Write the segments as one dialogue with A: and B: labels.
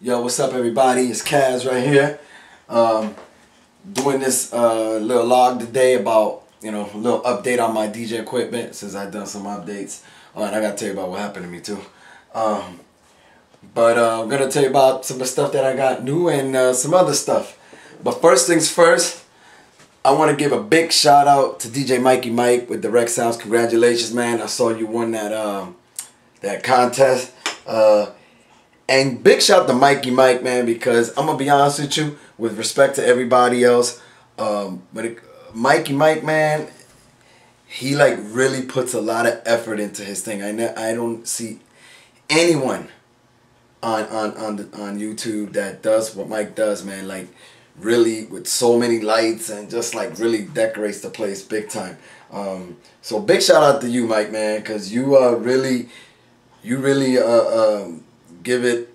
A: Yo, what's up everybody? It's Kaz right here. Doing this little log today about, a little update on my DJ equipment since I've done some updates. And I gotta tell you about what happened to me too. But I'm gonna tell you about some of the stuff that I got new and some other stuff. But first things first, I want to give a big shout out to DJ Mikey Mike with Direct Sounds. Congratulations, man. I saw you won that contest. And big shout out to Mikey Mike, man, because I'm going to be honest with you, with respect to everybody else, Mikey Mike, man, he like really puts a lot of effort into his thing. I don't see anyone on YouTube that does what Mike does, man, like really with so many lights and just like really decorates the place big time. So big shout out to you, Mike, man, because you really give it,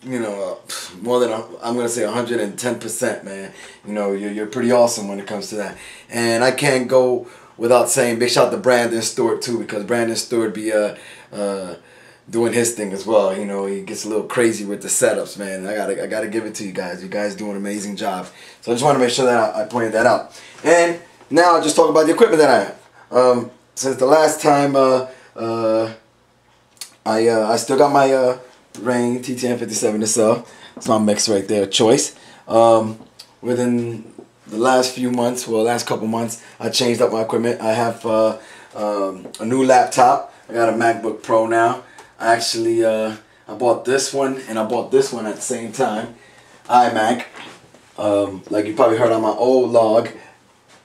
A: more than I'm gonna say 110%, man. You're pretty awesome when it comes to that. And I can't go without saying big shout out to Brandon Stewart too, because Brandon Stewart be doing his thing as well. He gets a little crazy with the setups, man. I gotta give it to you guys. You guys do an amazing job. So I just want to make sure that I pointed that out. And now I'll just talk about the equipment that I have. Since the last time, I still got my Rane TTM57 to sell. It's my mix right there, choice. Within the last few months, last couple months, I changed up my equipment. I have a new laptop. I got a MacBook Pro now. I actually I bought this one and I bought this one at the same time. iMac. Like you probably heard on my old log,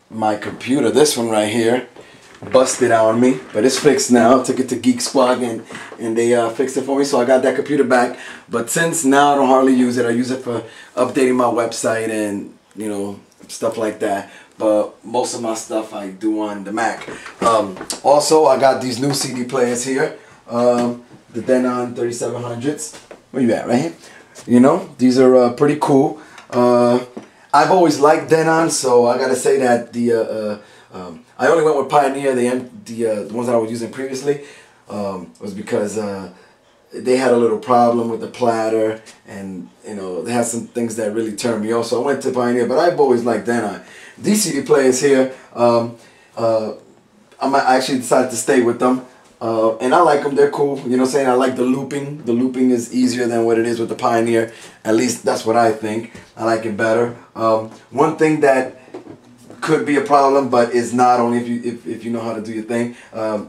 A: my computer, this one right here, busted on me, but it's fixed now. I took it to Geek Squad and they fixed it for me, so I got that computer back. But since now I don't hardly use it, I use it for updating my website and stuff like that. But most of my stuff I do on the Mac. Also, I got these new CD players here, the Denon 3700s. Where you at? Right here. These are pretty cool. I've always liked Denon, so I gotta say that I only went with Pioneer, the ones that I was using previously, was because they had a little problem with the platter, and they had some things that really turned me off. So I went to Pioneer, but I've always liked Denon. These CD players here, I actually decided to stay with them, and I like them. They're cool. You know what I'm saying? I like the looping. The looping is easier than what it is with the Pioneer. At least that's what I think. I like it better. One thing that could be a problem, but it's not, only if you know how to do your thing.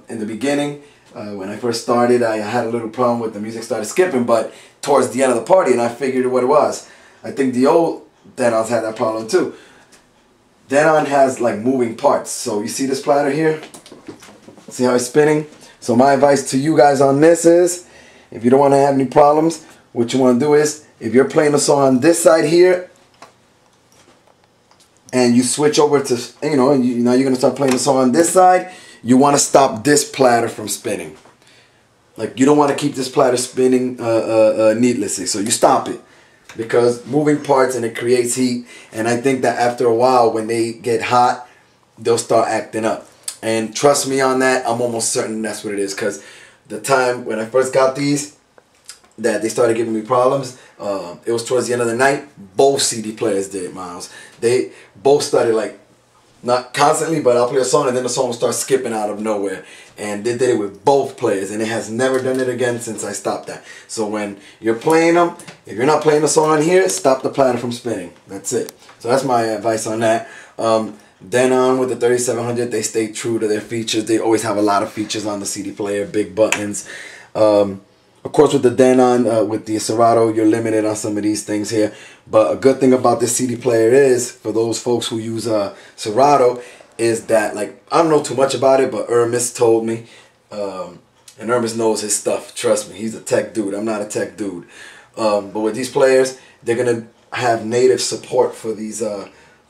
A: In the beginning, when I first started, I had a little problem with the music started skipping, but towards the end of the party, and I figured what it was. I think the old Denons had that problem too. Denon has like moving parts. So you see this platter here? See how it's spinning? So my advice to you guys on this is, if you don't want to have any problems, what you want to do is, if you're playing a song on this side here, and you switch over to, now you're going to start playing the song on this side, you want to stop this platter from spinning. Like, you don't want to keep this platter spinning needlessly. So you stop it, because moving parts and it creates heat. And I think that after a while, when they get hot, they'll start acting up. And trust me on that, I'm almost certain that's what it is. Because the time when I first got these, that they started giving me problems, it was towards the end of the night. Both CD players did, Miles. They both started, like, not constantly, but I'll play a song and then the song will start skipping out of nowhere. And they did it with both players, and it has never done it again since I stopped that. So when you're playing them, if you're not playing the song on here, stop the platter from spinning. That's it. So that's my advice on that. Denon with the 3700, they stay true to their features. They always have a lot of features on the CD player, big buttons. Of course, with the Denon, with the Serato, you're limited on some of these things here. But a good thing about this CD player is, for those folks who use Serato, is that, like, I don't know too much about it, but Hermes told me, and Hermes knows his stuff. Trust me, he's a tech dude. I'm not a tech dude. But with these players, they're gonna have native support for these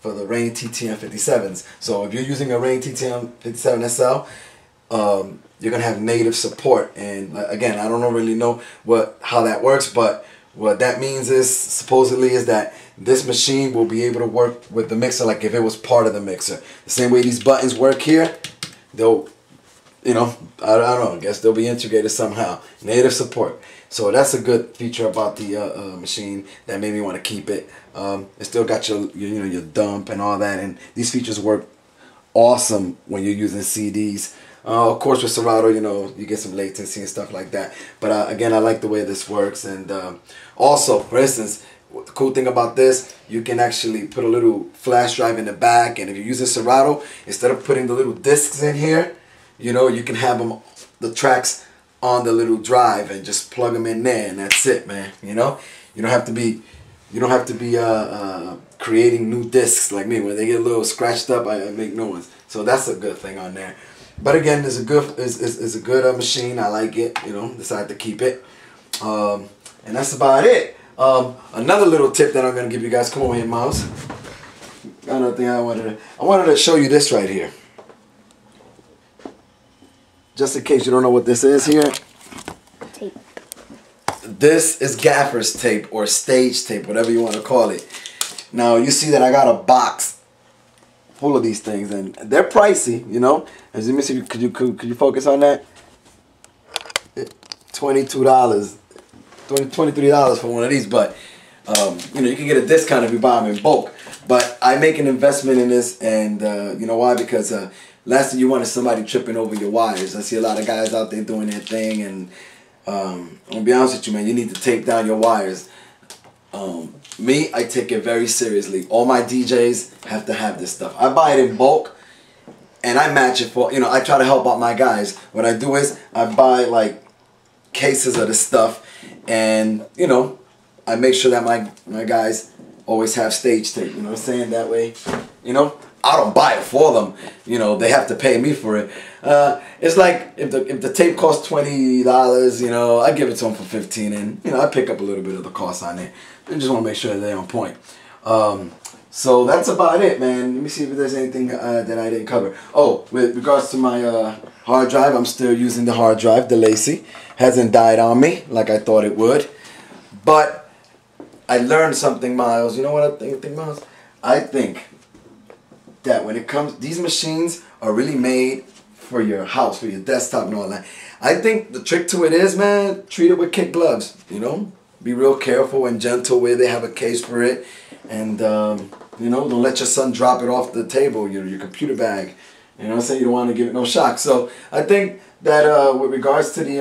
A: for the Rane TTM57s. So if you're using a Rane TTM57 SL, you're gonna have native support. And again, I don't really know how that works, but what that means is, supposedly, is that this machine will be able to work with the mixer like if it was part of the mixer. The same way these buttons work here, you know, I don't know. I guess they'll be integrated somehow. Native support. So that's a good feature about the machine that made me want to keep it. It still got your dump and all that, and these features work awesome when you're using CDs. Of course, with Serato, you know, you get some latency and stuff like that. But again, I like the way this works. And also, for instance, the cool thing about this, you can actually put a little flash drive in the back. And if you're using Serato, instead of putting the little discs in here, you know, you can have the tracks on the little drive and just plug them in there, and that's it, man. You know, you don't have to be creating new discs like me. When they get a little scratched up, I make new ones. So that's a good thing on there. But again, it's a good machine. I like it. You know, decided to keep it. And that's about it. Another little tip that I'm gonna give you guys. Come over here, Miles. Another thing I wanted to show you this right here. Just in case you don't know what this is here.
B: Tape.
A: This is gaffer's tape or stage tape, whatever you want to call it. Now you see that I got a box full of these things, and they're pricey, you know. As you see, could you focus on that? $22, $23 for one of these, but you know, you can get a discount if you buy them in bulk. But I make an investment in this, and you know why? Because last thing you want is somebody tripping over your wires. I see a lot of guys out there doing their thing, and I'm gonna be honest with you, man. You need to tape down your wires. Me, I take it very seriously. All my DJs have to have this stuff. I buy it in bulk, and I match it for, you know, I try to help out my guys. What I do is I buy like cases of this stuff, and you know, I make sure that my guys always have stage tape. You know what I'm saying? That way, you know, I don't buy it for them. You know, they have to pay me for it. It's like if the tape costs $20, you know, I give it to them for $15, and you know, I pick up a little bit of the cost on it. I just want to make sure they're on point. So that's about it, man. Let me see if there's anything that I didn't cover. Oh, with regards to my hard drive, I'm still using the hard drive, the LaCie. Hasn't died on me like I thought it would. But I learned something, Miles. You know what I think, Miles? I think that when it comes, these machines are really made for your house, for your desktop and all that. I think the trick to it is, man, treat it with kid gloves, you know? Be real careful and gentle with it. Have a case for it. And, you know, don't let your son drop it off the table, your computer bag. You know what I'm saying? You don't want to give it no shock. So I think that with regards to the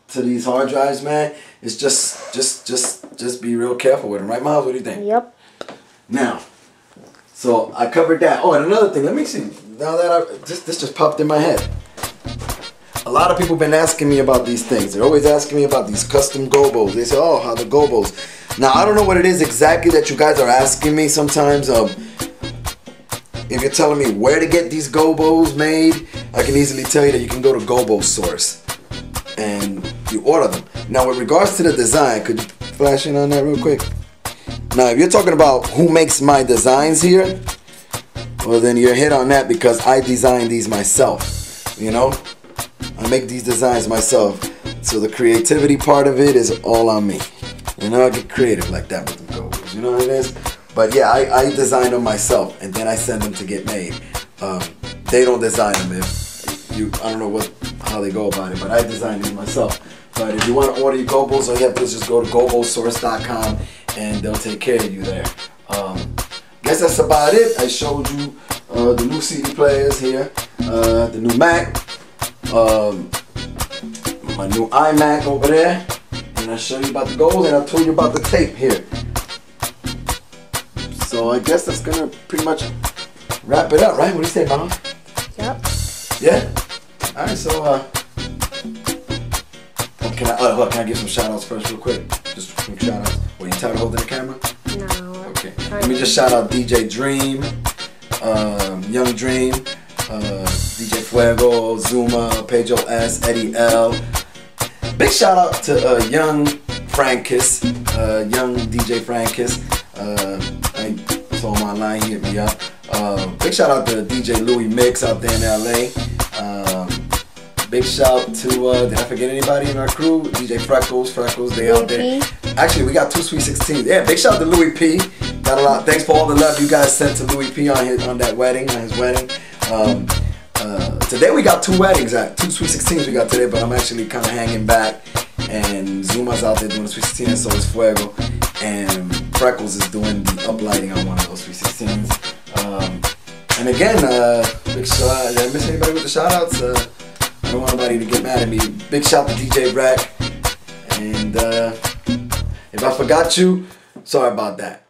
A: to these hard drives, man, it's just be real careful with them. Right, Miles? What do you think?
B: Yep.
A: Now, so I covered that. Oh, and another thing. Let me see. Now that this just popped in my head. A lot of people have been asking me about these things. They're always asking me about these custom gobos. They say, oh, how the gobos. Now, I don't know what it is exactly that you guys are asking me sometimes. If you're telling me where to get these gobos made, I can easily tell you that you can go to Gobo Source and you order them. Now, with regards to the design, could you flash in on that real quick? Now, if you're talking about who makes my designs here, well, then you're hit on that because I designed these myself, you know? I make these designs myself, so the creativity part of it is all on me. You know, I get creative like that with the gobos, you know what it is? But yeah, I design them myself, and then I send them to get made. They don't design them. I don't know how they go about it, but I design them myself. But if you want to order your gobos, all you have to do is just go to gobosource.com, and they'll take care of you there. Guess that's about it. I showed you the new CD players here, the new Mac. My new iMac over there, and I showed you about the goals, and I told you about the tape here. So I guess that's gonna pretty much wrap it up, right? What do you say, Mom?
B: Yep.
A: Yeah. All right. So can I give some shout outs first, real quick? Just quick shout outs. Were you tired of holding the camera?
B: No.
A: Okay. Let me just shout out DJ Dream, Young Dream. DJ Fuego, Zuma, Pedro S, Eddie L. Big shout out to Young Frankus, Young DJ Frankus. I saw him online, he hit me up. Big shout out to DJ Louis Mix out there in LA. Big shout to, did I forget anybody in our crew? DJ Freckles, they out there. Actually, we got 2 Sweet 16s. Yeah, big shout out to Louis P. Got a lot. Thanks for all the love you guys sent to Louis P on that wedding, on his wedding. Today we got 2 weddings, two Sweet 16s we got today, but I'm actually kind of hanging back. And Zuma's out there doing the Sweet 16, and so is Fuego. And Freckles is doing the uplighting on one of those Sweet 16s. And again, big shout. Did I miss anybody with the shout outs? I don't want anybody to get mad at me. Big shout to DJ Brack. And if I forgot you, sorry about that.